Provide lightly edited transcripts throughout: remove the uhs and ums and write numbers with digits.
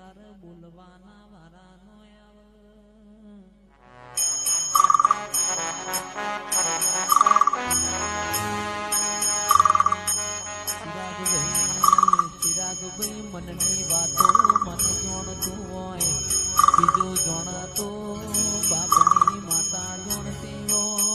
તારે બોલવાના વારાનો આવે ચિરાગભાઈ મનની વાતો મન જોણતું હોય બીજું જોણતો બાપની માતા જોણતી હોય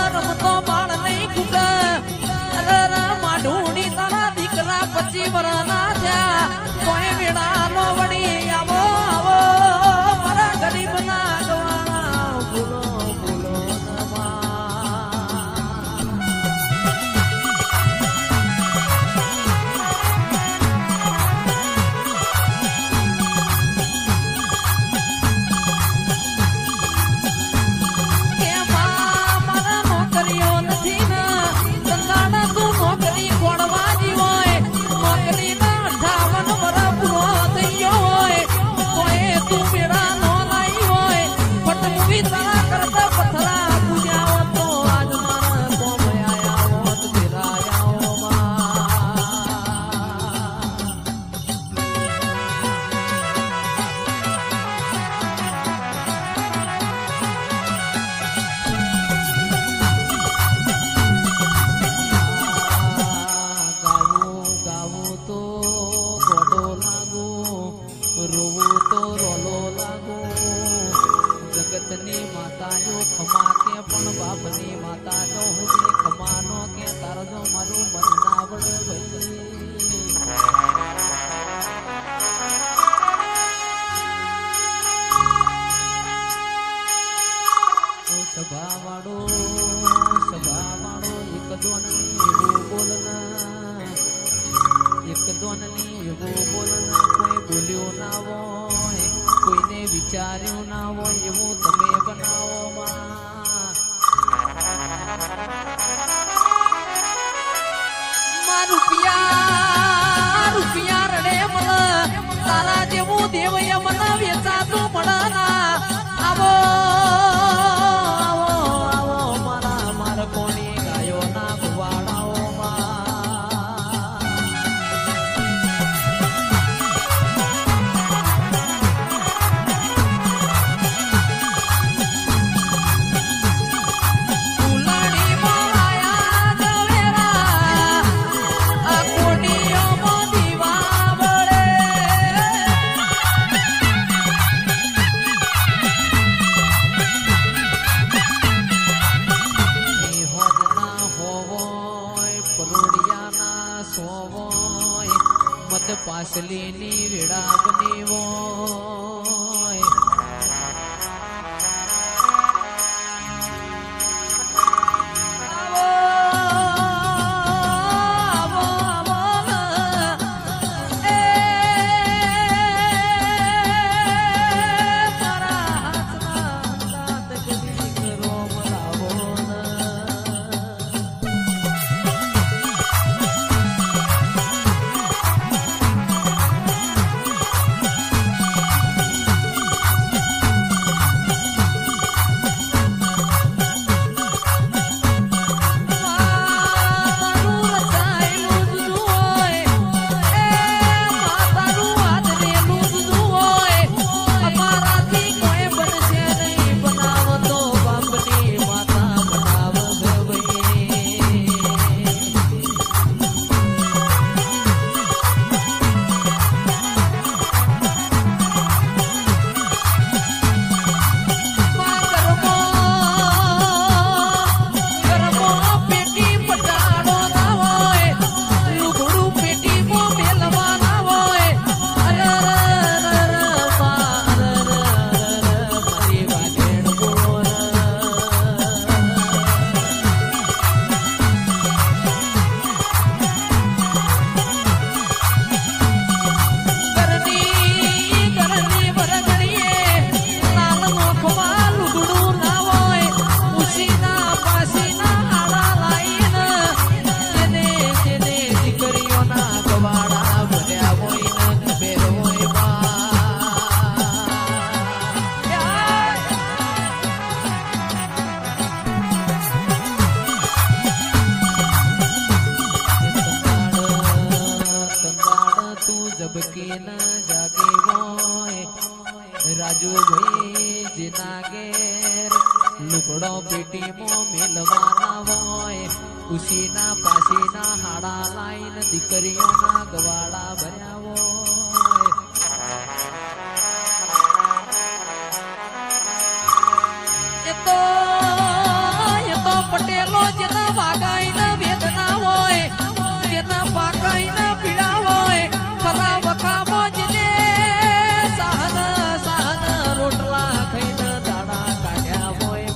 રમતો બાળ નહીં કુડા માઢુડી તારા દીકરા 25 વર્ષના થયા કોઈ વેળા નો વળી આવો આવો મારા ગરીબ ના ગવાના બોલો બોલો જગતની માતાનો ખમા કે પણ બાપની માતાનો હું ખમાનો કે તારજો મારું મન ના વળે ભાઈ સભા વાળો એક દોનની એવું બોલના એક દોનની એવું બોલના કોઈ બોલ્યો ના હોય કોઈને વિચાર્યું ના હોય એવું તમે બનાવો રૂપિયા રડે મને તારા જેવું દેવ મને વેચાતું મળે ના આવો આવો આવો મારા માર કોની ગાયો ના ગુવાડાઓ પાસલીની વેડા બની હોય જબકી ન જાગે હોય રાજુભાઈ જીના ઘેર લુગડો પેટીમાં મેલવાના હોય ઉશીના પાસીના હાડા લાઈન દીકરીઓના ગવાડા ભર્યા હોય એ તો પટેલો જેના વાગાઈના વેદના હોય જેના પાકાઈના પીડા હોય ખરા વખામાં જેને સાહન રોટલા ખાઈને દાડા કાઢ્યા હોય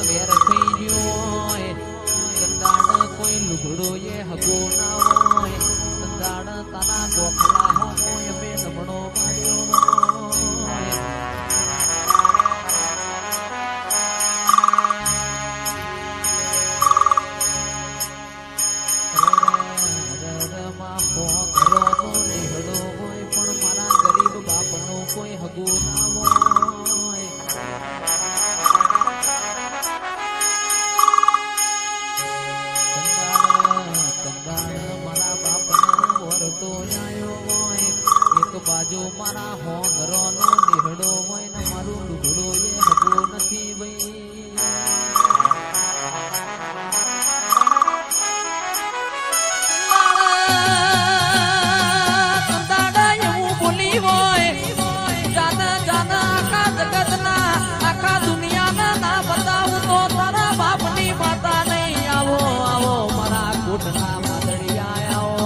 વેર થઈ ગયો હોય સંદાડ કોઈ લુગડો એ હગો ના હોય સંદાડ તારા ગોખલા હોય બે નમણો માર્યો હોય પણ મારા ગરીબ બાપનો કોઈ હગો ના હોય બાજુ મારા હોંગરો નો નિહડો હોય ને મારું લુગડો એ હગો નથી ભાઈ સંદાડા એવું બોલી હોય જાના જાના આખા જગતના આખા દુનિયાના ના બતાવું તો તારા બાપની માતા નહીં આવો આવો મારા કોટના માદડિયા આવો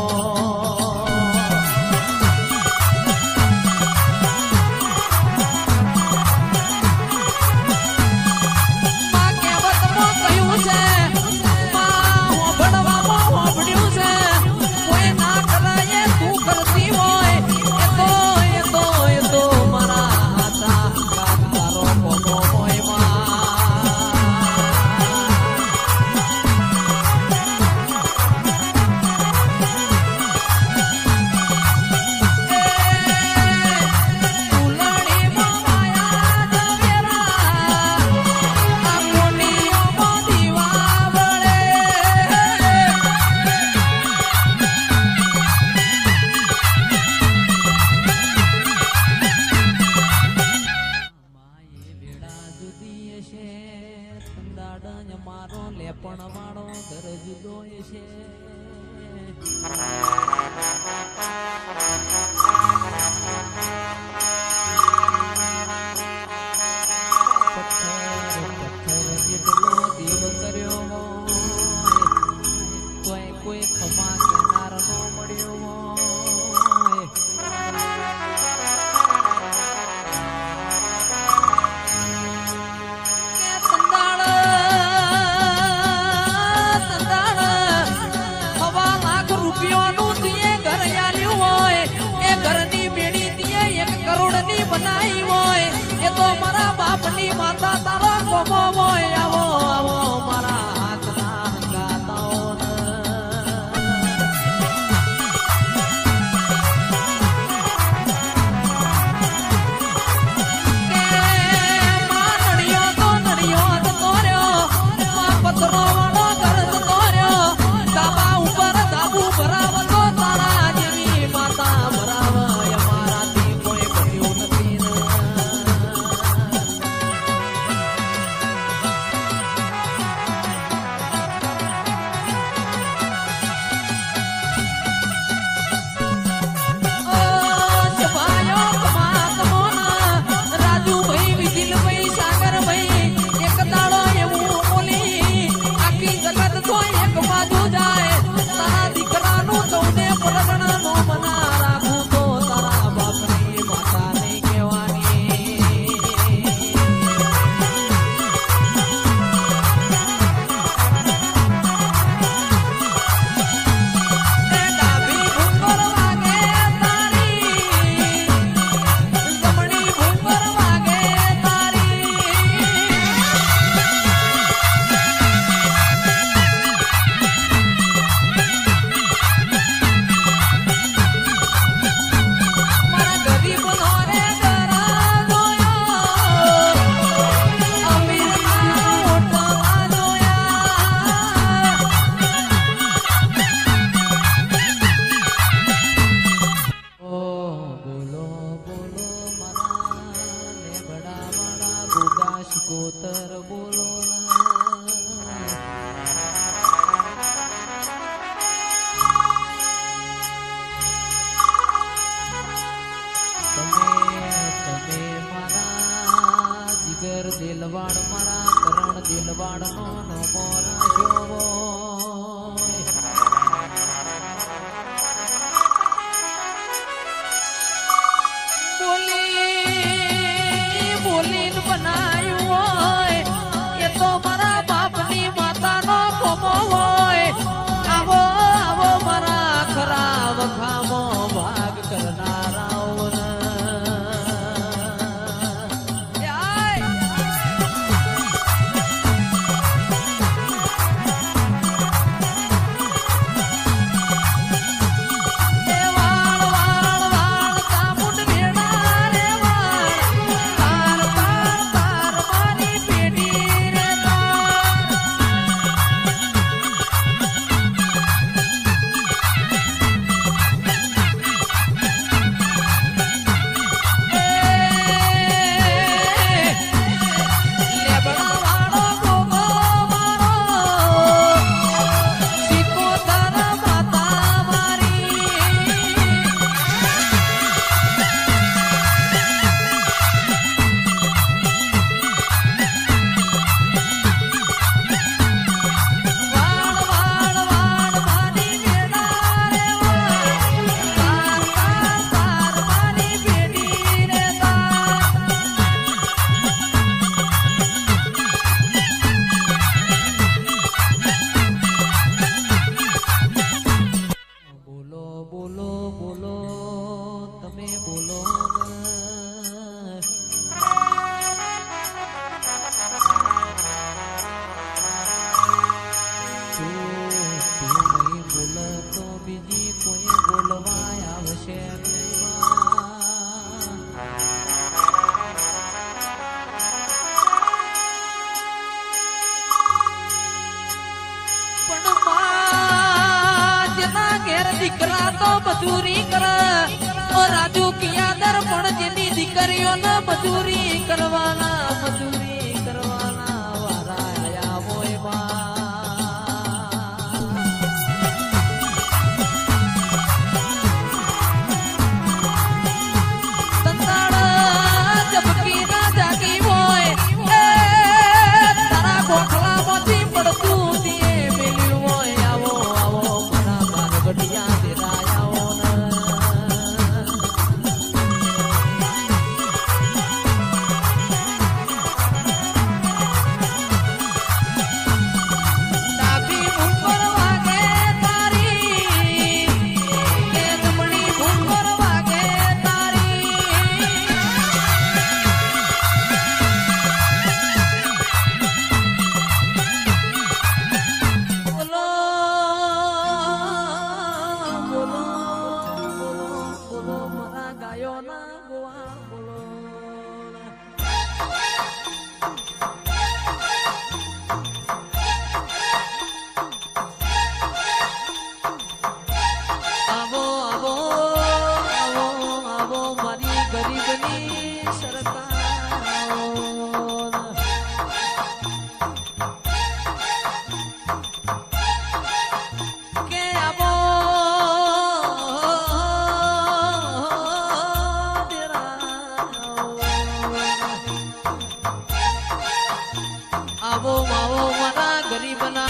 મારો લેપણ વાળો ઘર જુદો છે પથ્થર જેટલો દેવ કર્યો હોય કોઈ ખમા કેનાર નો મળ્યો હોય રૂપિયોનું ઘર આલ્યું દીકરા તો મજૂરી કરે ઓ રાજુ કિયાદર પણ જેની દીકરીઓને મજૂરી કરવાના વારા આયા હોય બા તંતાડા જબકી ના જાગી હોય તારા ગોખલામાંથી પડતું દીએ મેલ્યું હોય આવો મારા બારગઢિયા દેરાયાઓ ડાબી ઉપર વાગે તારી એ જમણી ઉપર વાગે તારી બોલો મારા ગાયોના ગોવા બોલો આવો મારી ગરીબની સરકાર કે આવો આવો મારા ગરીબના